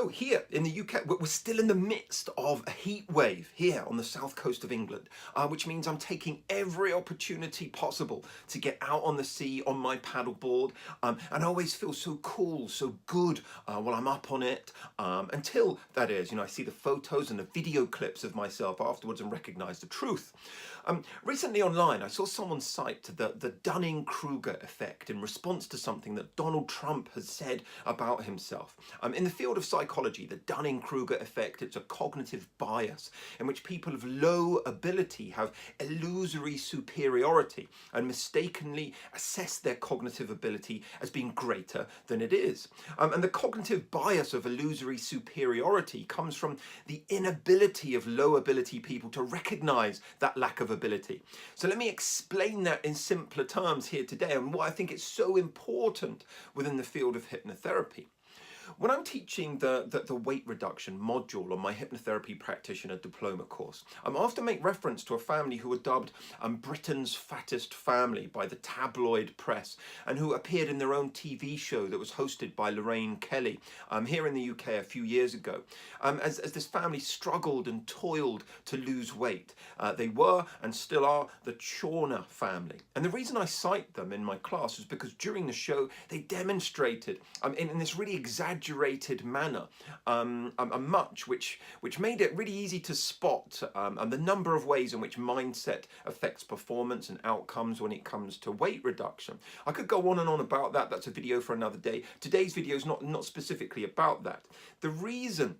So here in the UK, we're still in the midst of a heat wave here on the south coast of England, which means I'm taking every opportunity possible to get out on the sea on my paddleboard, and I always feel so cool, so good while I'm up on it, until, that is, I see the photos and the video clips of myself afterwards and recognise the truth. Recently online, I saw someone cite the Dunning-Kruger effect in response to something that Donald Trump has said about himself. In the field of psychology, the Dunning-Kruger effect, it's a cognitive bias in which people of low ability have illusory superiority and mistakenly assess their cognitive ability as being greater than it is. And the cognitive bias of illusory superiority comes from the inability of low ability people to recognize that lack of ability. So let me explain that in simpler terms here today and why I think it's so important within the field of hypnotherapy. When I'm teaching the weight reduction module on my hypnotherapy practitioner diploma course, I often make reference to a family who were dubbed Britain's fattest family by the tabloid press and who appeared in their own TV show that was hosted by Lorraine Kelly here in the UK a few years ago. As this family struggled and toiled to lose weight, they were and still are the Chawner family. And the reason I cite them in my class is because during the show they demonstrated in this really exaggerated manner which made it really easy to spot and the number of ways in which mindset affects performance and outcomes when it comes to weight reduction. I could go on and on about that. That's a video for another day. Today's video is not specifically about that. The reason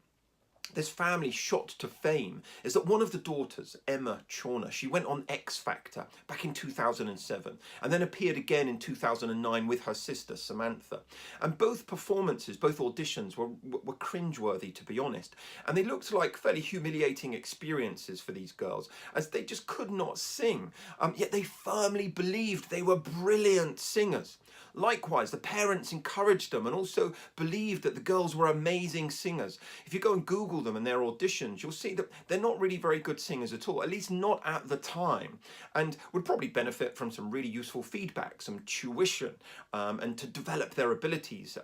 this family shot to fame is that one of the daughters, Emma Chawner, she went on X Factor back in 2007 and then appeared again in 2009 with her sister Samantha. And both performances, both auditions were cringeworthy, to be honest. And they looked like fairly humiliating experiences for these girls as they just could not sing, yet they firmly believed they were brilliant singers. Likewise, the parents encouraged them and also believed that the girls were amazing singers. If you go and Google them and their auditions, you'll see that they're not really very good singers at all, at least not at the time, and would probably benefit from some really useful feedback, some tuition, and to develop their abilities.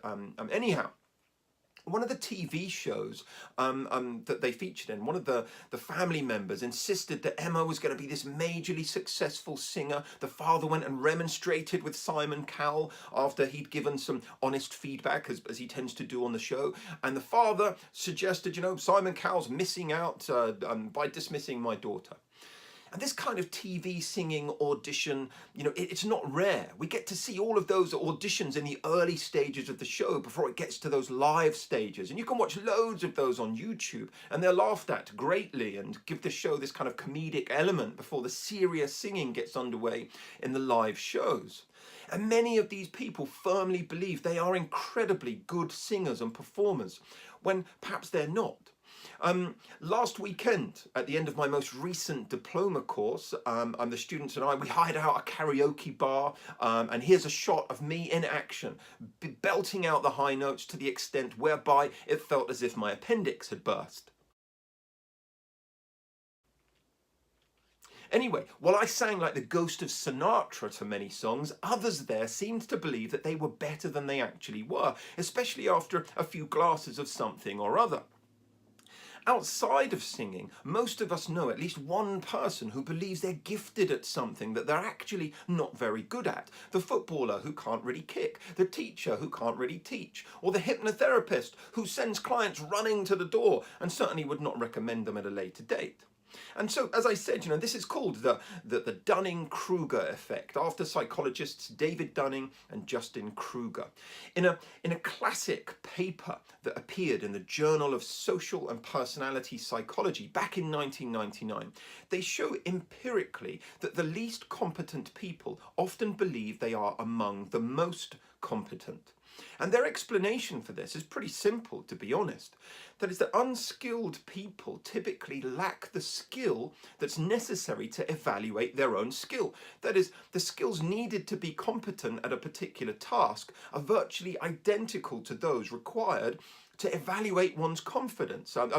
Anyhow, one of the TV shows that they featured in, one of the family members insisted that Emma was going to be this majorly successful singer. The father went and remonstrated with Simon Cowell after he'd given some honest feedback, as he tends to do on the show. And the father suggested, Simon Cowell's missing out by dismissing my daughter. And this kind of TV singing audition, it's not rare. We get to see all of those auditions in the early stages of the show before it gets to those live stages. And you can watch loads of those on YouTube, and they're laughed at greatly and give the show this kind of comedic element before the serious singing gets underway in the live shows. And many of these people firmly believe they are incredibly good singers and performers, when perhaps they're not. Last weekend, at the end of my most recent diploma course, the students and I, we hired out a karaoke bar, and here's a shot of me in action, belting out the high notes to the extent whereby it felt as if my appendix had burst. Anyway, while I sang like the ghost of Sinatra to many songs, others there seemed to believe that they were better than they actually were, especially after a few glasses of something or other. Outside of singing, most of us know at least one person who believes they're gifted at something that they're actually not very good at. The footballer who can't really kick, the teacher who can't really teach, or the hypnotherapist who sends clients running to the door and certainly would not recommend them at a later date. And so, as I said, this is called the Dunning-Kruger effect, after psychologists David Dunning and Justin Kruger. In a classic paper that appeared in the Journal of Social and Personality Psychology back in 1999, they show empirically that the least competent people often believe they are among the most competent. And their explanation for this is pretty simple, to be honest. That is that unskilled people typically lack the skill that's necessary to evaluate their own skill. That is, the skills needed to be competent at a particular task are virtually identical to those required to evaluate one's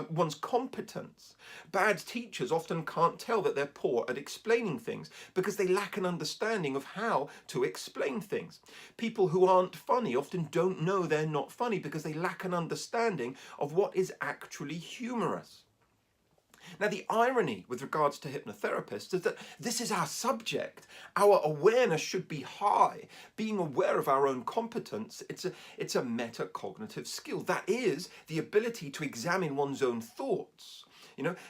one's competence. Bad teachers often can't tell that they're poor at explaining things because they lack an understanding of how to explain things. People who aren't funny often don't know they're not funny because they lack an understanding of what is actually humorous. Now, the irony with regards to hypnotherapists is that this is our subject. Our awareness should be high. Being aware of our own competence, it's a metacognitive skill. That is the ability to examine one's own thoughts.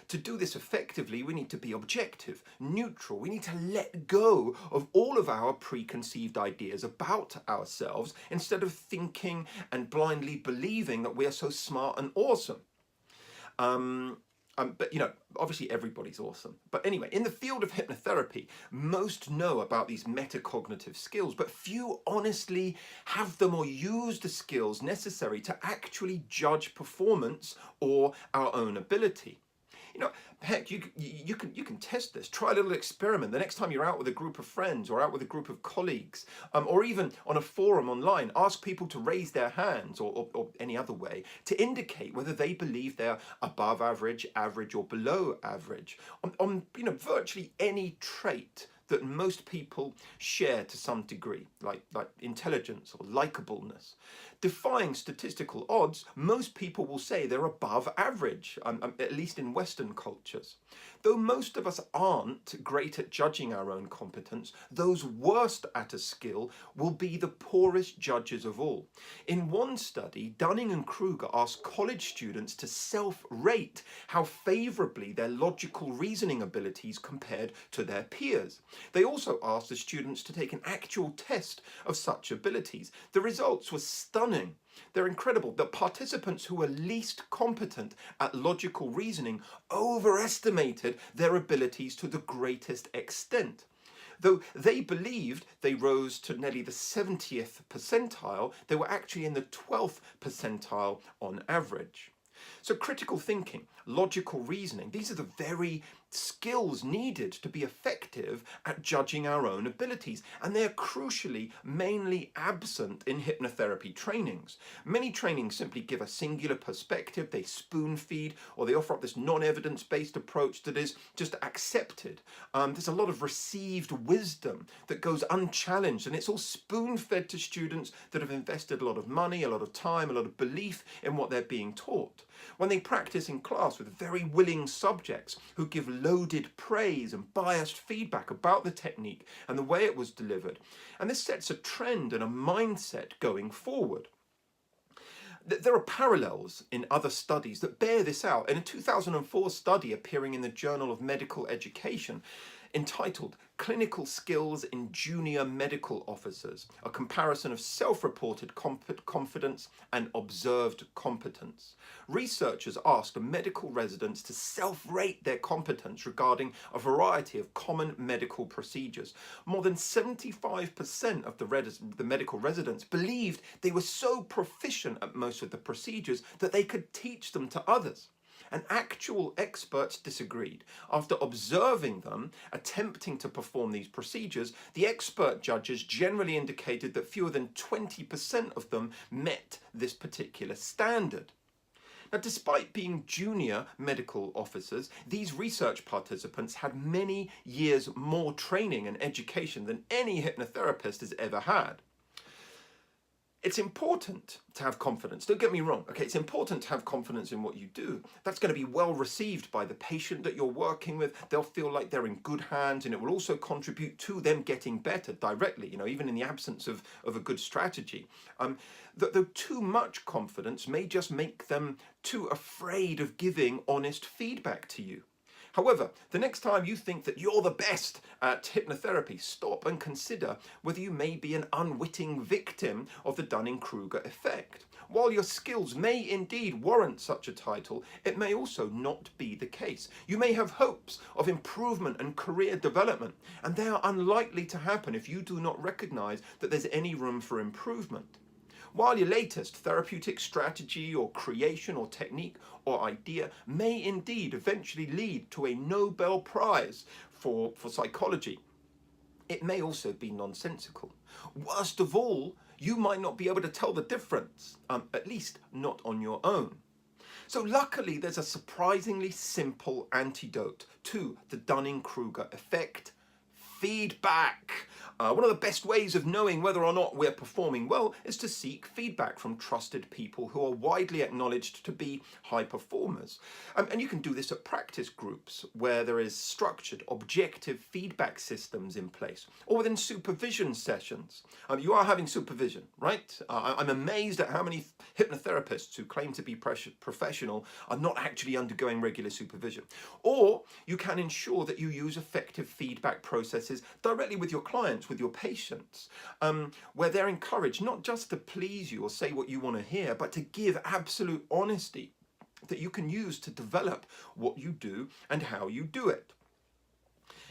To do this effectively, we need to be objective, neutral. We need to let go of all of our preconceived ideas about ourselves instead of thinking and blindly believing that we are so smart and awesome. But obviously everybody's awesome. But anyway, in the field of hypnotherapy, most know about these metacognitive skills, but few honestly have them or use the skills necessary to actually judge performance or our own ability. Heck, you can test this. Try a little experiment. The next time you're out with a group of friends or out with a group of colleagues, or even on a forum online, ask people to raise their hands or any other way to indicate whether they believe they're above average, average, or below average on virtually any trait that most people share to some degree, like intelligence or likableness. Defying statistical odds, most people will say they're above average, at least in Western cultures. Though most of us aren't great at judging our own competence, those worst at a skill will be the poorest judges of all. In one study, Dunning-Kruger asked college students to self-rate how favourably their logical reasoning abilities compared to their peers. They also asked the students to take an actual test of such abilities. The results were stunning. They're incredible. The participants who were least competent at logical reasoning overestimated their abilities to the greatest extent. Though they believed they rose to nearly the 70th percentile, they were actually in the 12th percentile on average. So critical thinking, logical reasoning, these are the very skills needed to be effective at judging our own abilities, and they're crucially mainly absent in hypnotherapy trainings. Many trainings simply give a singular perspective, they spoon feed, or they offer up this non-evidence-based approach that is just accepted. There's a lot of received wisdom that goes unchallenged, and it's all spoon-fed to students that have invested a lot of money, a lot of time, a lot of belief in what they're being taught. When they practice in class with very willing subjects who give loaded praise and biased feedback about the technique and the way it was delivered. And this sets a trend and a mindset going forward. There are parallels in other studies that bear this out. In a 2004 study appearing in the Journal of Medical Education, entitled Clinical Skills in Junior Medical Officers, a comparison of self-reported confidence and observed competence. Researchers asked medical residents to self-rate their competence regarding a variety of common medical procedures. More than 75% of the medical residents believed they were so proficient at most of the procedures that they could teach them to others. And actual experts disagreed. After observing them attempting to perform these procedures, the expert judges generally indicated that fewer than 20% of them met this particular standard. Now, despite being junior medical officers, these research participants had many years more training and education than any hypnotherapist has ever had. It's important to have confidence. Don't get me wrong. Okay, it's important to have confidence in what you do. That's going to be well received by the patient that you're working with. They'll feel like they're in good hands, and it will also contribute to them getting better directly, even in the absence of a good strategy. Though too much confidence may just make them too afraid of giving honest feedback to you. However, the next time you think that you're the best at hypnotherapy, stop and consider whether you may be an unwitting victim of the Dunning-Kruger effect. While your skills may indeed warrant such a title, it may also not be the case. You may have hopes of improvement and career development, and they are unlikely to happen if you do not recognize that there's any room for improvement. While your latest therapeutic strategy or creation or technique or idea may indeed eventually lead to a Nobel Prize for psychology, it may also be nonsensical. Worst of all, you might not be able to tell the difference, at least not on your own. So luckily, there's a surprisingly simple antidote to the Dunning-Kruger effect: feedback. One of the best ways of knowing whether or not we're performing well is to seek feedback from trusted people who are widely acknowledged to be high performers. And you can do this at practice groups where there is structured, objective feedback systems in place, or within supervision sessions. You are having supervision, right? I'm amazed at how many hypnotherapists who claim to be professional are not actually undergoing regular supervision. Or you can ensure that you use effective feedback processes directly with your clients, with your patients, where they're encouraged not just to please you or say what you want to hear, but to give absolute honesty that you can use to develop what you do and how you do it.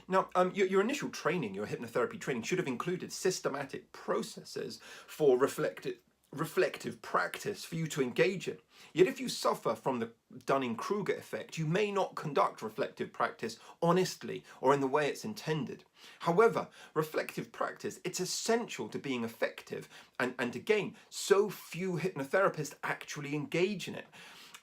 Now, your initial training, your hypnotherapy training, should have included systematic processes for reflective practice for you to engage in. Yet if you suffer from the Dunning-Kruger effect, you may not conduct reflective practice honestly or in the way it's intended. However, reflective practice, it's essential to being effective, and again, so few hypnotherapists actually engage in it.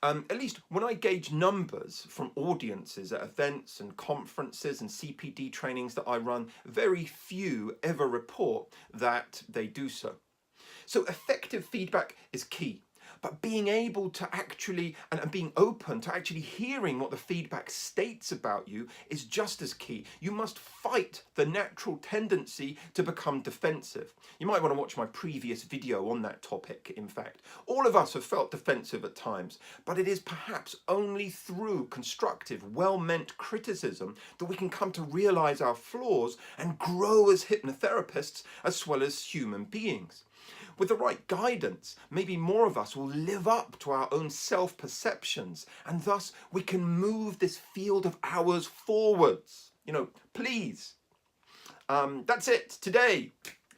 At least when I gauge numbers from audiences at events and conferences and CPD trainings that I run, very few ever report that they do so. So effective feedback is key, but being able to actually, and being open to actually hearing what the feedback states about you is just as key. You must fight the natural tendency to become defensive. You might want to watch my previous video on that topic, in fact. All of us have felt defensive at times, but it is perhaps only through constructive, well-meant criticism that we can come to realize our flaws and grow as hypnotherapists as well as human beings. With the right guidance, maybe more of us will live up to our own self-perceptions, and thus we can move this field of ours forwards. Please. That's it today.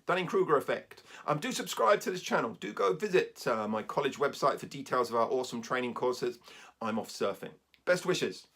Dunning-Kruger effect. Do subscribe to this channel. Do go visit my college website for details of our awesome training courses. I'm off surfing. Best wishes.